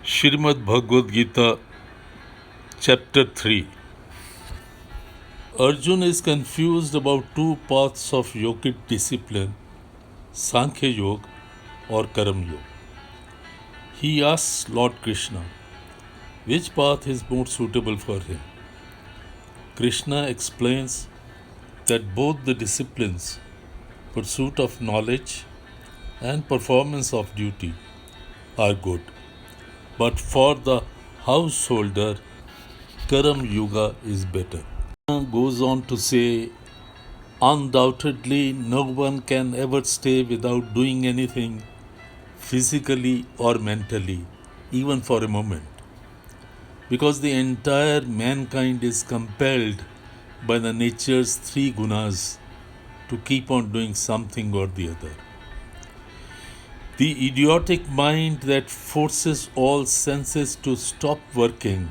Shrimad Bhagavad Gita, Chapter 3. Arjuna is confused about two paths of yogic discipline, Sankhya Yoga or Karam Yoga. He asks Lord Krishna, which path is more suitable for him? Krishna explains that both the disciplines, pursuit of knowledge and performance of duty, are good. But for the householder, Karam Yoga is better. Goes on to say, undoubtedly, no one can ever stay without doing anything physically or mentally, even for a moment, because the entire mankind is compelled by the nature's three gunas to keep on doing something or the other. The idiotic mind that forces all senses to stop working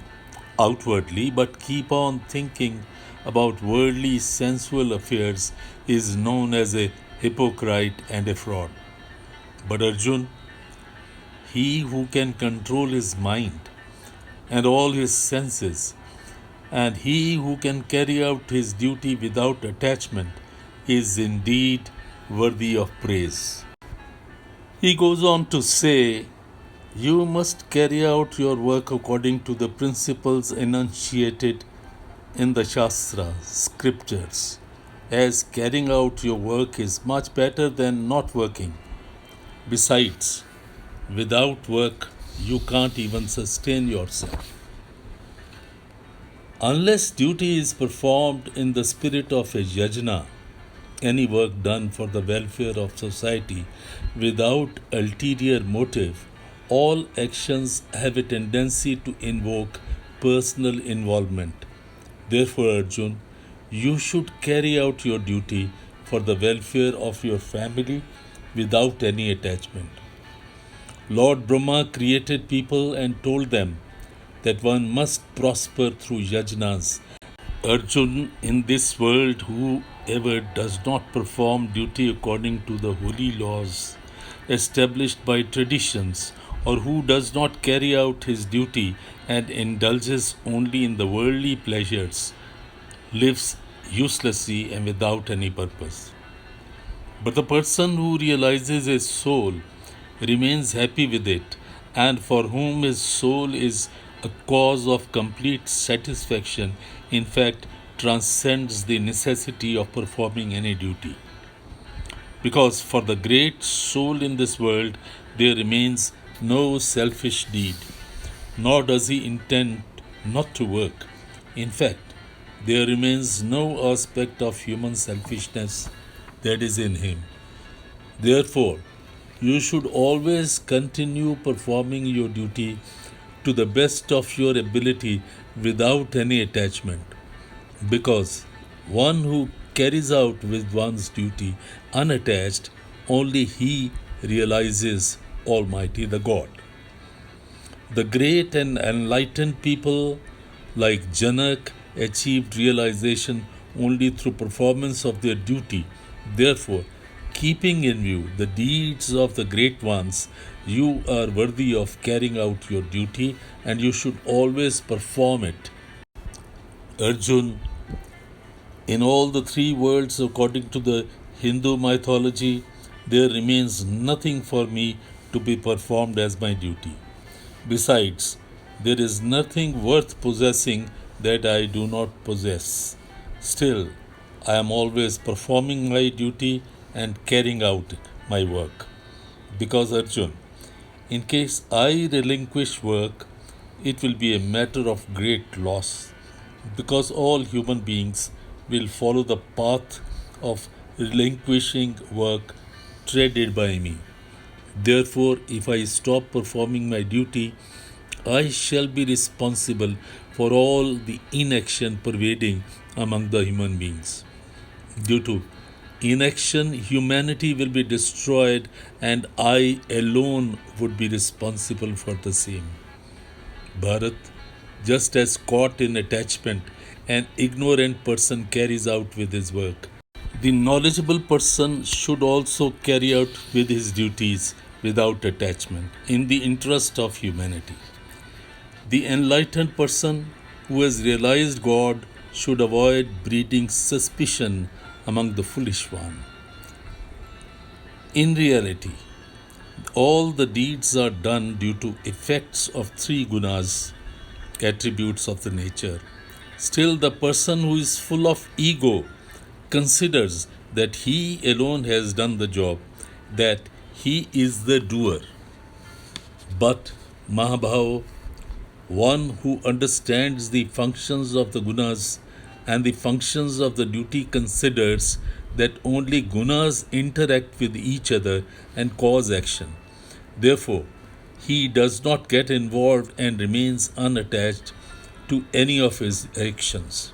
outwardly but keep on thinking about worldly sensual affairs is known as a hypocrite and a fraud. But Arjun, he who can control his mind and all his senses, and he who can carry out his duty without attachment, is indeed worthy of praise. He goes on to say, you must carry out your work according to the principles enunciated in the Shastra, scriptures, as carrying out your work is much better than not working. Besides, without work, you can't even sustain yourself. Unless duty is performed in the spirit of a yajna, any work done for the welfare of society without ulterior motive, all actions have a tendency to invoke personal involvement. Therefore, Arjun, you should carry out your duty for the welfare of your family without any attachment. Lord Brahma created people and told them that one must prosper through yajnas. Arjun, in this world, whoever does not perform duty according to the holy laws established by traditions, or who does not carry out his duty and indulges only in the worldly pleasures, lives uselessly and without any purpose. But the person who realizes his soul, remains happy with it, and for whom his soul is a cause of complete satisfaction, in fact, transcends the necessity of performing any duty. Because for the great soul in this world, there remains no selfish deed, nor does he intend not to work. In fact, there remains no aspect of human selfishness that is in him. Therefore, you should always continue performing your duty to the best of your ability without any attachment, because one who carries out with one's duty unattached, only he realizes Almighty the God. The great and enlightened people like Janak achieved realization only through performance of their duty. Therefore, keeping in view the deeds of the great ones, you are worthy of carrying out your duty and you should always perform it. Arjun, in all the three worlds according to the Hindu mythology, there remains nothing for me to be performed as my duty. Besides, there is nothing worth possessing that I do not possess. Still, I am always performing my duty and carrying out my work. Because Arjun, in case I relinquish work, it will be a matter of great loss, because all human beings will follow the path of relinquishing work treaded by me. Therefore, if I stop performing my duty, I shall be responsible for all the inaction pervading among the human beings. Due to inaction, humanity will be destroyed, and I alone would be responsible for the same. Bharat, just as caught in attachment, an ignorant person carries out with his work, the knowledgeable person should also carry out with his duties without attachment, in the interest of humanity. The enlightened person who has realized God should avoid breeding suspicion among the foolish one. In reality, all the deeds are done due to effects of three gunas, attributes of the nature. Still, the person who is full of ego considers that he alone has done the job, that he is the doer. But, Mahabhava, one who understands the functions of the gunas and the functions of the duty considers that only gunas interact with each other and cause action. Therefore, he does not get involved and remains unattached to any of his actions.